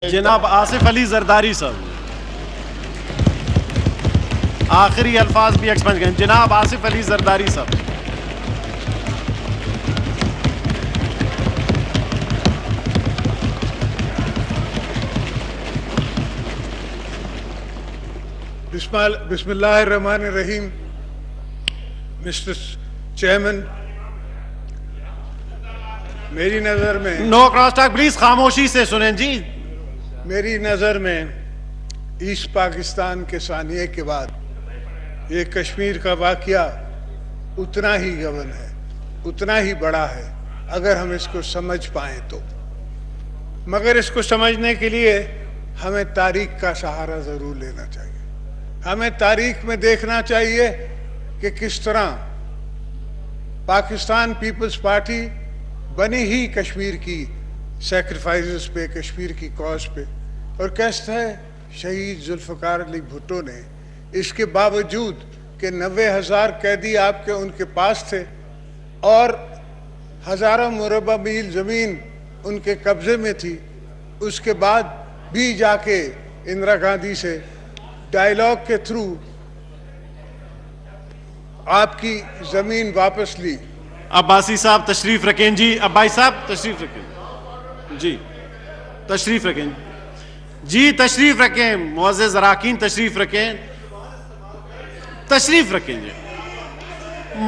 جناب آصف علی زرداری صاحب آخری الفاظ بھی ایکسپنج کریں. جناب آصف علی زرداری صاحب. بسم اللہ الرحمن الرحیم. مسٹر چیئرمین، میری نظر میں نو کراس ٹاک پلیز، خاموشی سے سنیں جی. میری نظر میں ایسٹ پاکستان کے ثانیے کے بعد یہ کشمیر کا واقعہ اتنا ہی گہن ہے، اتنا ہی بڑا ہے اگر ہم اس کو سمجھ پائیں تو. مگر اس کو سمجھنے کے لیے ہمیں تاریخ کا سہارا ضرور لینا چاہیے. ہمیں تاریخ میں دیکھنا چاہیے کہ کس طرح پاکستان پیپلز پارٹی بنی ہی کشمیر کی سیکریفائسز پہ، کشمیر کی کاز پہ، اور کیسے شہید ذوالفقار علی بھٹو نے اس کے باوجود کہ 90,000 قیدی آپ کے ان کے پاس تھے اور ہزاروں مربع میل زمین ان کے قبضے میں تھی، اس کے بعد بھی جا کے اندرا گاندھی سے ڈائیلاگ کے تھرو آپ کی زمین واپس لی. عباسی صاحب تشریف رکھیں جی. عباسی صاحب تشریف رکھیں جی. تشریف رکھیں جی. تشریف رکھیں. معزز اراکین تشریف رکھیں. تشریف رکھیں جی.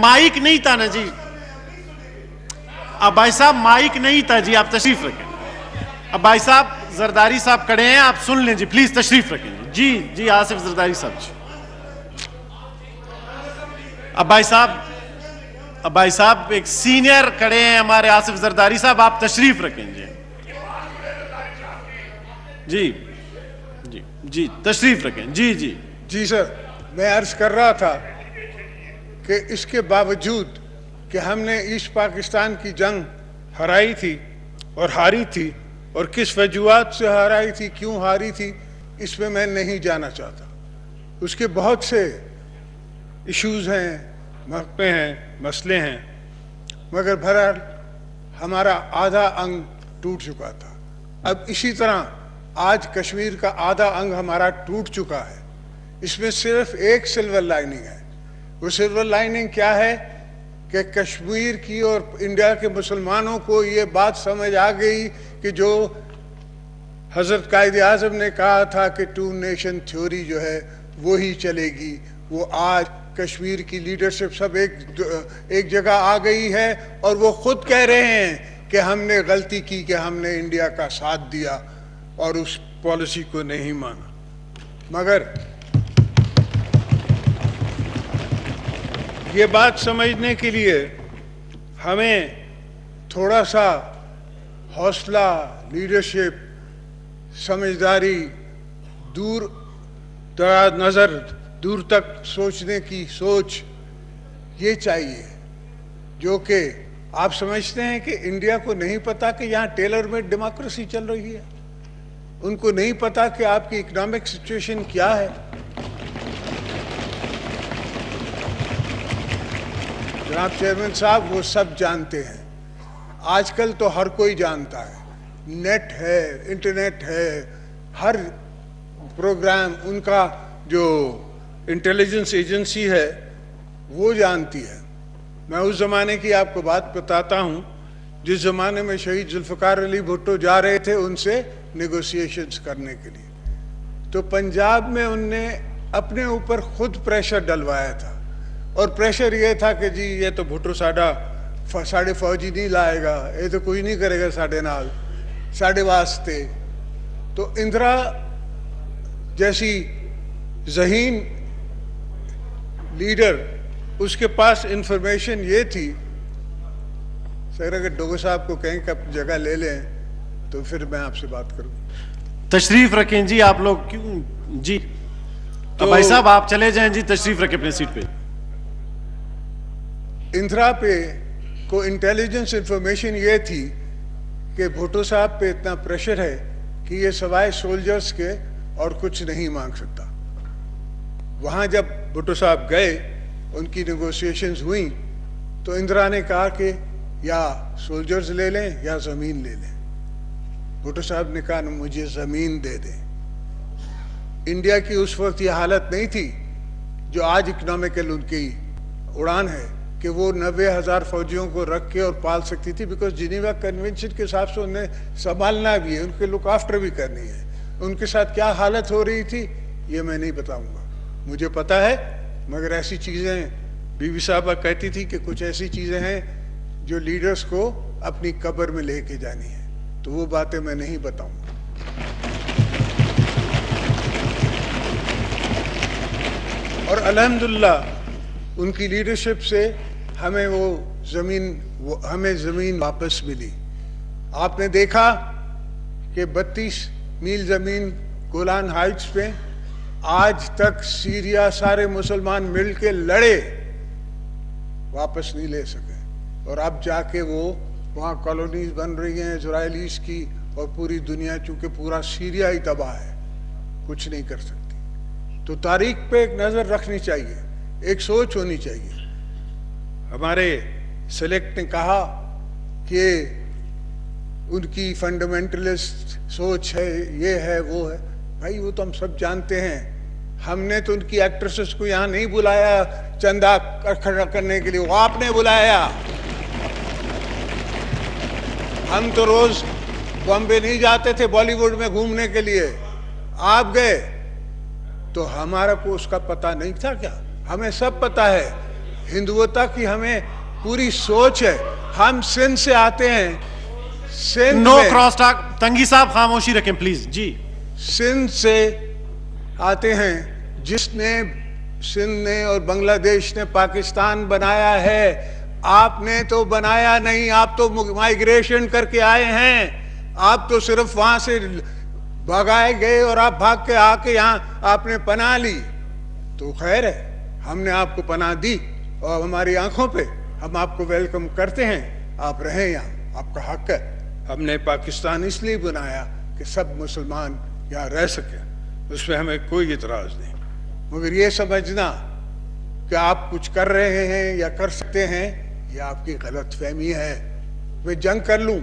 مائک نہیں تھا نا جی. عباسی صاحب مائک نہیں تھا جی، آپ تشریف رکھیں. عباسی صاحب زرداری صاحب کھڑے ہیں، آپ سن لیں جی پلیز. تشریف رکھیں جی. جی آصف زرداری صاحب جی. عباسی صاحب ایک سینئر کھڑے ہیں ہمارے، آصف زرداری صاحب آپ تشریف رکھیں جی. جی جی جی تشریف رکھیں جی. جی جی سر، میں عرض کر رہا تھا کہ اس کے باوجود کہ ہم نے ایسٹ پاکستان کی جنگ ہرائی تھی اور ہاری تھی، اور کس وجوہات سے ہرائی تھی، کیوں ہاری تھی، اس میں میں نہیں جانا چاہتا. اس کے بہت سے ایشوز ہیں، محکمے ہیں، مسئلے ہیں، مگر بہرحال ہمارا آدھا انگ ٹوٹ چکا تھا. اب اسی طرح آج کشمیر کا آدھا انگ ہمارا ٹوٹ چکا ہے. اس میں صرف ایک سلور لائننگ ہے. وہ سلور لائننگ کیا ہے کہ کشمیر کی اور انڈیا کے مسلمانوں کو یہ بات سمجھ آ گئی کہ جو حضرت قائد اعظم نے کہا تھا کہ 2 نیشن تھیوری جو ہے وہی چلے گی، وہ آج کشمیر کی لیڈرشپ سب ایک جگہ آ گئی ہے، اور وہ خود کہہ رہے ہیں کہ ہم نے غلطی کی کہ ہم نے انڈیا کا ساتھ دیا اور اس پالیسی کو نہیں مانا. مگر یہ بات سمجھنے کے لیے ہمیں تھوڑا سا حوصلہ، لیڈرشپ، سمجھداری، دور دراز نظر، دور تک سوچنے کی سوچ یہ چاہیے. جو کہ آپ سمجھتے ہیں کہ انڈیا کو نہیں پتا کہ یہاں ٹیلر میڈ ڈیموکریسی چل رہی ہے، ان کو نہیں پتا کہ آپ کی اکنامک سچویشن کیا ہے. جناب چیئرمین صاحب وہ سب جانتے ہیں. آج کل تو ہر کوئی جانتا ہے، نیٹ ہے، انٹرنیٹ ہے، ہر پروگرام ان کا جو انٹیلیجنس ایجنسی ہے وہ جانتی ہے. میں اس زمانے کی آپ کو بات بتاتا ہوں جس زمانے میں شہید ذوالفقار علی بھٹو جا رہے تھے ان سے نیگوسیشنز کرنے کے لیے، تو پنجاب میں ان نے اپنے اوپر خود پریشر ڈلوایا تھا، اور پریشر یہ تھا کہ جی یہ تو بھٹو ساڑھے فوجی نہیں لائے گا، یہ تو کوئی نہیں کرے گا ساڑھے نال ساڑھے واسطے. تو اندرا جیسی ذہین لیڈر، اس کے پاس انفارمیشن یہ تھی. سر اگر ڈوگو صاحب کو کہیں کہ اپنی جگہ لے لیں تو پھر میں آپ سے بات کروں. تشریف رکھیں جی. آپ لوگ کیوں جی بھائی صاحب آپ چلے جائیں جی. تشریف رکھیں اپنے سیٹ پہ. اندرا پہ کو انٹیلیجنس انفارمیشن یہ تھی کہ بھٹو صاحب پہ اتنا پریشر ہے کہ یہ سوائے سولجرز کے اور کچھ نہیں مانگ سکتا. وہاں جب بھٹو صاحب گئے، ان کی نیگوسیشنز ہوئیں، تو اندرا نے کہا کہ یا سولجرز لے لیں یا زمین لے لیں. بھٹو صاحب نے کہا مجھے زمین دے دیں. انڈیا کی اس وقت یہ حالت نہیں تھی جو آج اکنامکل ان کی اڑان ہے کہ وہ 90,000 فوجیوں کو رکھ کے اور پال سکتی تھی, بیکاز جنیوا کنونشن کے حساب سے انہیں سنبھالنا بھی ہے, ان کے لک آفٹر بھی کرنی ہے. ان کے ساتھ کیا حالت ہو رہی تھی یہ میں نہیں بتاؤں گا, مجھے پتا ہے, مگر ایسی چیزیں بی بی صاحبہ کہتی تھی کہ کچھ ایسی چیزیں ہیں جو لیڈرز کو اپنی قبر میں لے کے جانی ہے, تو وہ باتیں میں نہیں بتاؤں گا. اور الحمدللہ ان کی لیڈرشپ سے ہمیں زمین واپس ملی. آپ نے دیکھا کہ 32 میل زمین گولان ہائٹس پہ آج تک سیریا سارے مسلمان مل کے لڑے, واپس نہیں لے سکے, اور اب جا کے وہ وہاں کالونیز بن رہی ہیں اسرائیلیز کی, اور پوری دنیا چونکہ پورا سیریا ہی تباہ ہے, کچھ نہیں کر سکتی. تو تاریخ پہ ایک نظر رکھنی چاہیے, ایک سوچ ہونی چاہیے. ہمارے سلیکٹ نے کہا کہ ان کی فنڈامنٹلسٹ سوچ ہے, یہ ہے وہ ہے. بھائی وہ تو ہم سب جانتے ہیں, ہم نے تو ان کی ایکٹریسز کو یہاں نہیں بلایا چندہ کھڑا کرنے کے لیے, وہ آپ نے بلایا. ہم تو روز بامبے نہیں جاتے تھے بالی ووڈ میں گھومنے کے لیے, آپ گئے. تو ہمارا کو اس کا پتہ نہیں تھا کیا؟ ہمیں سب پتہ ہے. ہندوتا کی ہمیں پوری سوچ ہے. ہم سندھ سے آتے ہیں, سندھ نو کراس ٹاک. تنگی صاحب خاموشی رکھیں پلیز. جی, سندھ سے آتے ہیں جس نے سندھ نے اور بنگلہ دیش نے پاکستان بنایا ہے. آپ نے تو بنایا نہیں, آپ تو مائیگریشن کر کے آئے ہیں. آپ تو صرف وہاں سے بھگائے گئے اور آپ بھاگ کے آ کے یہاں آپ نے پناہ لی. تو خیر ہے, ہم نے آپ کو پناہ دی اور ہماری آنکھوں پہ ہم آپ کو ویلکم کرتے ہیں. آپ رہیں یہاں, آپ کا حق ہے. ہم نے پاکستان اس لیے بنایا کہ سب مسلمان یہاں رہ سکیں, اس میں ہمیں کوئی اعتراض نہیں. مگر یہ سمجھنا کہ آپ کچھ کر رہے ہیں یا کر سکتے ہیں, یہ آپ کی غلط فہمی ہے. میں جنگ کر لوں,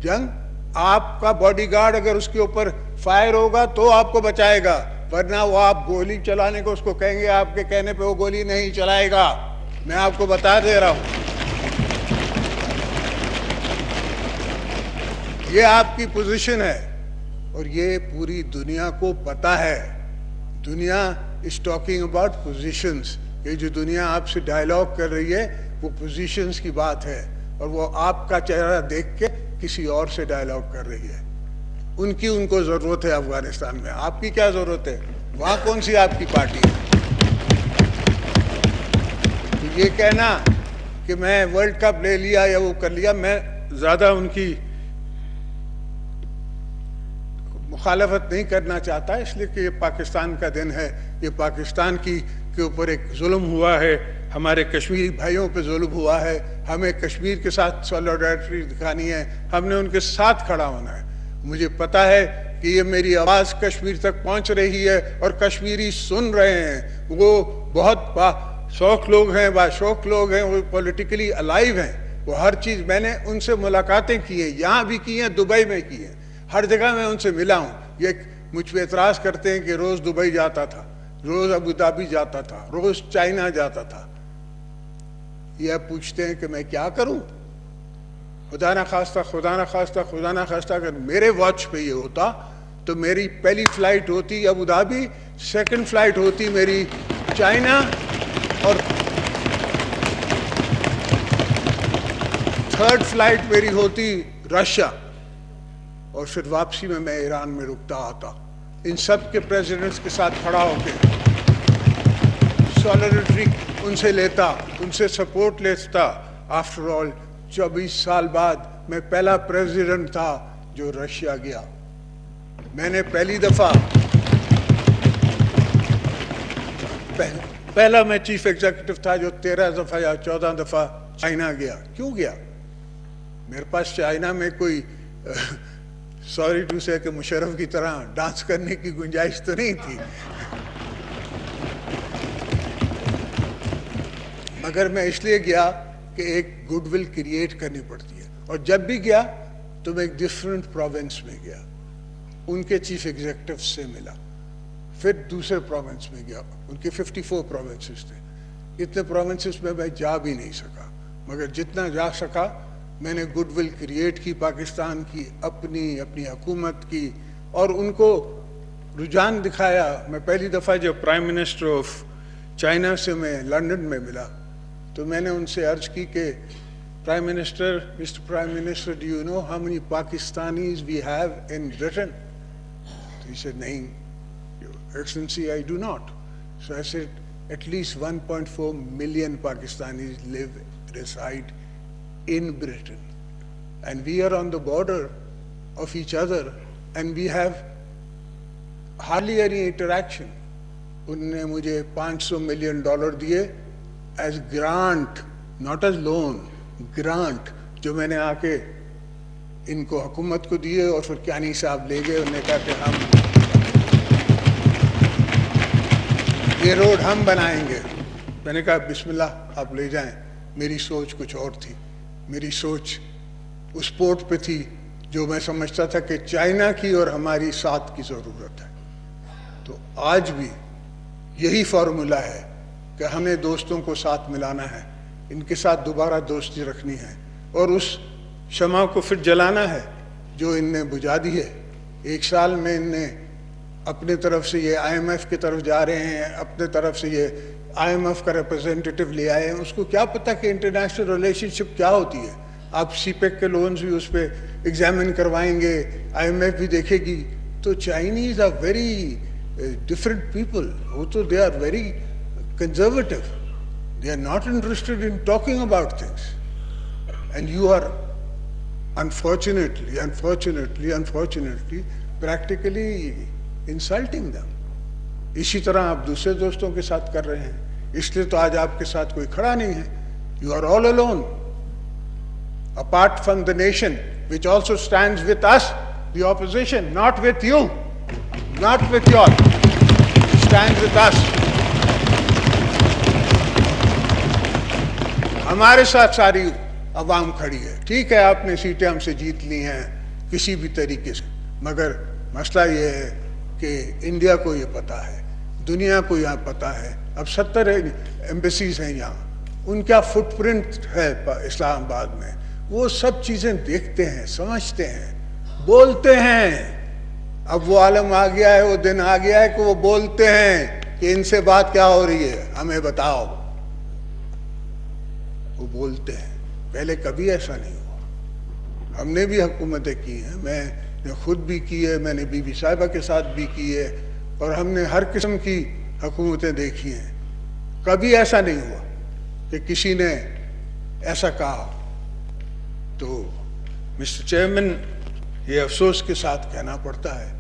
جنگ آپ کا باڈی گارڈ اگر اس کے اوپر فائر ہوگا تو آپ کو بچائے گا, ورنہ وہ آپ گولی چلانے کو اس کو کہیں گے, آپ کے کہنے پہ وہ گولی نہیں چلائے گا. میں آپ کو بتا دے رہا ہوں, یہ آپ کی پوزیشن ہے اور یہ پوری دنیا کو پتا ہے. دنیا از ٹاکنگ اباؤٹ پوزیشنز. یہ جو دنیا آپ سے ڈائلاگ کر رہی ہے وہ پوزیشنز کی بات ہے, اور وہ آپ کا چہرہ دیکھ کے کسی اور سے ڈائلاگ کر رہی ہے. ان کو ضرورت ہے افغانستان میں, آپ کی کیا ضرورت ہے؟ وہاں کون سی آپ کی پارٹی ہے؟ تو یہ کہنا کہ میں ورلڈ کپ لے لیا یا وہ کر لیا, میں زیادہ ان کی مخالفت نہیں کرنا چاہتا, اس لیے کہ یہ پاکستان کا دن ہے. یہ پاکستان کے اوپر ایک ظلم ہوا ہے, ہمارے کشمیری بھائیوں پہ ظلم ہوا ہے. ہمیں کشمیر کے ساتھ سولیڈارٹی دکھانی ہے, ہم نے ان کے ساتھ کھڑا ہونا ہے. مجھے پتا ہے کہ یہ میری آواز کشمیر تک پہنچ رہی ہے اور کشمیری سن رہے ہیں. وہ بہت شوق لوگ ہیں, باشوق لوگ ہیں, وہ پولیٹیکلی الائیو ہیں. وہ ہر چیز, میں نے ان سے ملاقاتیں کی ہیں, یہاں بھی کی ہیں, دبئی میں کی ہیں, ہر جگہ میں ان سے ملا ہوں. یہ مجھ پہ اعتراض کرتے ہیں کہ روز دبئی جاتا تھا, روز ابو دھابی جاتا تھا, روز چائنا جاتا تھا. یہ پوچھتے ہیں کہ میں کیا کروں؟ خدا نہ خواستہ اگر میرے واچ پہ یہ ہوتا تو میری پہلی فلائٹ ہوتی ابو دھابی, سیکنڈ فلائٹ ہوتی میری چائنا, اور تھرڈ فلائٹ میری ہوتی رشیا, اور پھر واپسی میں ایران میں رکتا آتا. ان سب کے پریزیڈنٹس کے ساتھ کھڑا ہو کے سولیڈرٹی ان سے لیتا, ان سے سپورٹ لیتا. آفٹر آل 24 سال بعد میں پہلا پریزیڈنٹ تھا جو رشیا گیا. میں نے پہلی دفعہ پہلا میں چیف ایگزیکٹو تھا جو 13 دفعہ یا 14 دفعہ چائنا گیا. کیوں گیا؟ میرے پاس چائنا میں کوئی سوری ٹو سے کہ مشرف کی طرح ڈانس کرنے کی گنجائش تو نہیں تھی, مگر میں اس لیے گیا کہ ایک گڈ ول کریٹ کرنی پڑتی ہے. اور جب بھی گیا تو میں ایک ڈفرینٹ پروونس میں گیا, ان کے چیف ایگزیکٹو سے ملا, پھر دوسرے پروونس میں گیا, ان کے 54 پروونسز تھے. اتنے پروونسز میں جا بھی نہیں سکا, مگر جتنا جا سکا میں نے گڈ ول کریٹ کی پاکستان کی, اپنی حکومت کی, اور ان کو رجحان دکھایا. میں پہلی دفعہ جب پرائم منسٹر آف چائنا سے میں لنڈن میں ملا تو میں نے ان سے عرض کی کہ mister prime minister, do you know how many Pakistanis we have in Britain? He said, نہیں, Your Excellency, I do not. So I said, at least 1.4 million Pakistanis reside in Britain. And we are on the border of each other, and we have hardly any interaction. انہوں نے مجھے $500 million دیے as grant, not as loan, grant, جو میں نے آ کے ان کو حکومت کو دیے, اور پھر کیانی صاحب لے گئے. انہوں نے کہا کہ ہم یہ روڈ ہم بنائیں گے. میں نے کہا بسم اللہ, آپ لے جائیں. میری سوچ کچھ اور تھی. میری سوچ اس پورٹ پہ تھی جو میں سمجھتا تھا کہ چائنا کی اور ہماری ساتھ کی ضرورت ہے. تو آج بھی یہی فارمولا ہے کہ ہمیں دوستوں کو ساتھ ملانا ہے, ان کے ساتھ دوبارہ دوستی رکھنی ہے, اور اس شمع کو پھر جلانا ہے جو ان نے بجھا دی ہے. 1 سال میں ان نے اپنے طرف سے یہ آئی ایم ایف کی طرف جا رہے ہیں, اپنے طرف سے یہ آئی ایم ایف کا ریپرزینٹیٹیو لے آئے ہیں. اس کو کیا پتہ کہ انٹرنیشنل ریلیشن شپ کیا ہوتی ہے. آپ سی پیک کے لونز بھی اس پہ ایگزامن کروائیں گے, آئی ایم ایف بھی دیکھے گی. تو Chinese are very different people. وہ تو they are very conservative, they are not interested in talking about things, and you are unfortunately practically insulting them. اسی طرح آپ دوسرے دوستوں کے ساتھ کر رہے ہیں. اس لیے تو آج آپ کے ساتھ کوئی کھڑا نہیں ہے. You are all alone, apart from the nation which also stands with us, the opposition, not with you, not with you all, stands with us. ہمارے ساتھ ساری عوام کھڑی ہے. ٹھیک ہے, آپ نے سیٹیں ہم سے جیت لی ہیں کسی بھی طریقے سے, مگر مسئلہ یہ ہے کہ انڈیا کو یہ پتہ ہے, دنیا کو یہاں پتہ ہے. اب 70 ایمبیسیز ہیں یہاں, ان کا فٹ پرنٹ ہے اسلام آباد میں. وہ سب چیزیں دیکھتے ہیں, سمجھتے ہیں, بولتے ہیں. اب وہ عالم آ گیا ہے, وہ دن آ گیا ہے کہ وہ بولتے ہیں کہ ان سے بات کیا ہو رہی ہے, ہمیں بتاؤ. وہ بولتے ہیں. پہلے کبھی ایسا نہیں ہوا. ہم نے بھی حکومتیں کی ہیں, میں نے خود بھی کی ہے, میں نے بی بی صاحبہ کے ساتھ بھی کی ہے, اور ہم نے ہر قسم کی حکومتیں دیکھی ہیں. کبھی ایسا نہیں ہوا کہ کسی نے ایسا کہا. تو مسٹر چیئرمین, یہ افسوس کے ساتھ کہنا پڑتا ہے,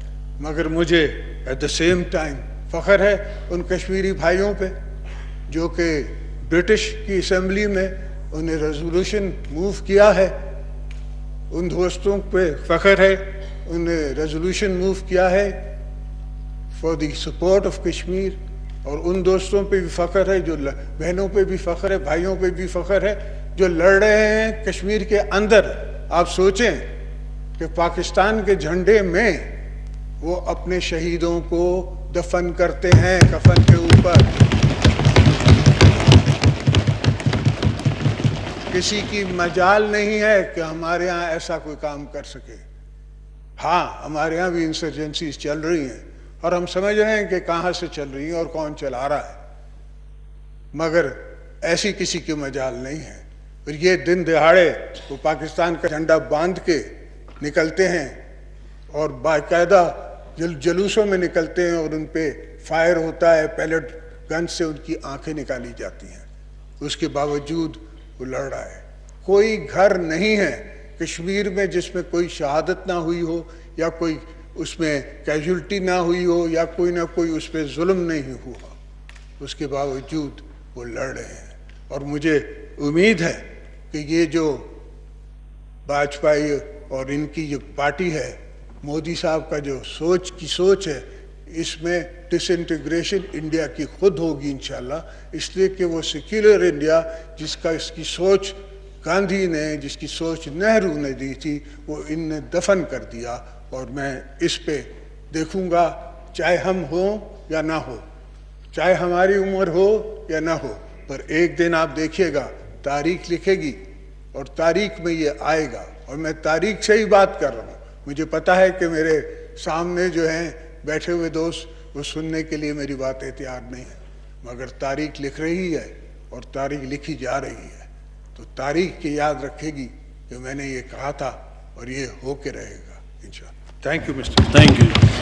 مگر مجھے ایٹ دا سیم ٹائم فخر ہے ان کشمیری بھائیوں پہ جو کہ برٹش کی اسمبلی میں انہیں ریزولوشن موو کیا ہے. ان دوستوں پہ فخر ہے, انہیں ریزولوشن موو کیا ہے for the support of Kashmir. اور ان دوستوں پہ بھی فخر ہے, جو بہنوں پہ بھی فخر ہے, بھائیوں پہ بھی فخر ہے جو لڑ رہے ہیں کشمیر کے اندر. آپ سوچیں کہ پاکستان کے جھنڈے میں وہ اپنے شہیدوں کو دفن کرتے ہیں کفن کے اوپر. کسی کی مجال نہیں ہے کہ ہمارے ہاں ایسا کوئی کام کر سکے. ہاں, ہمارے ہاں بھی انسرجنسیز چل رہی ہیں, اور ہم سمجھ رہے ہیں کہ کہاں سے چل رہی ہیں اور کون چلا رہا ہے, مگر ایسی کسی کی مجال نہیں ہے. اور یہ دن دہاڑے وہ پاکستان کا جھنڈا باندھ کے نکلتے ہیں, اور باقاعدہ جلوسوں میں نکلتے ہیں, اور ان پہ فائر ہوتا ہے, پیلٹ گن سے ان کی آنکھیں نکالی جاتی ہیں. اس کے باوجود وہ لڑ رہا ہے. کوئی گھر نہیں ہے کشمیر میں جس میں کوئی شہادت نہ ہوئی ہو, یا کوئی اس میں کیجولٹی نہ ہوئی ہو, یا کوئی نہ کوئی اس پہ ظلم نہیں ہوا. اس کے باوجود وہ لڑ رہے ہیں. اور مجھے امید ہے کہ یہ جو واجپئی اور ان کی جو پارٹی ہے, مودی صاحب کا جو سوچ ہے, اس میں ڈس انٹیگریشن انڈیا کی خود ہوگی انشاءاللہ. اس لیے کہ وہ سیکولر انڈیا جس کا اس کی سوچ گاندھی نے، جس کی سوچ نہرو نے دی تھی، وہ ان نے دفن کر دیا. اور میں اس پہ دیکھوں گا، چاہے ہم ہوں یا نہ ہو، چاہے ہماری عمر ہو یا نہ ہو، پر ایک دن آپ دیکھیے گا تاریخ لکھے گی اور تاریخ میں یہ آئے گا. اور میں تاریخ سے ہی بات کر رہا ہوں. مجھے پتا ہے کہ میرے سامنے جو ہیں بیٹھے ہوئے دوست، وہ سننے کے لیے میری باتیں تیار نہیں ہیں، مگر تاریخ لکھ رہی ہے اور تاریخ لکھی جا رہی ہے. تو تاریخ کی یاد رکھے گی کہ میں نے یہ کہا تھا اور یہ ہو کے رہے گا انشاءاللہ. Thank you mister. Thank you.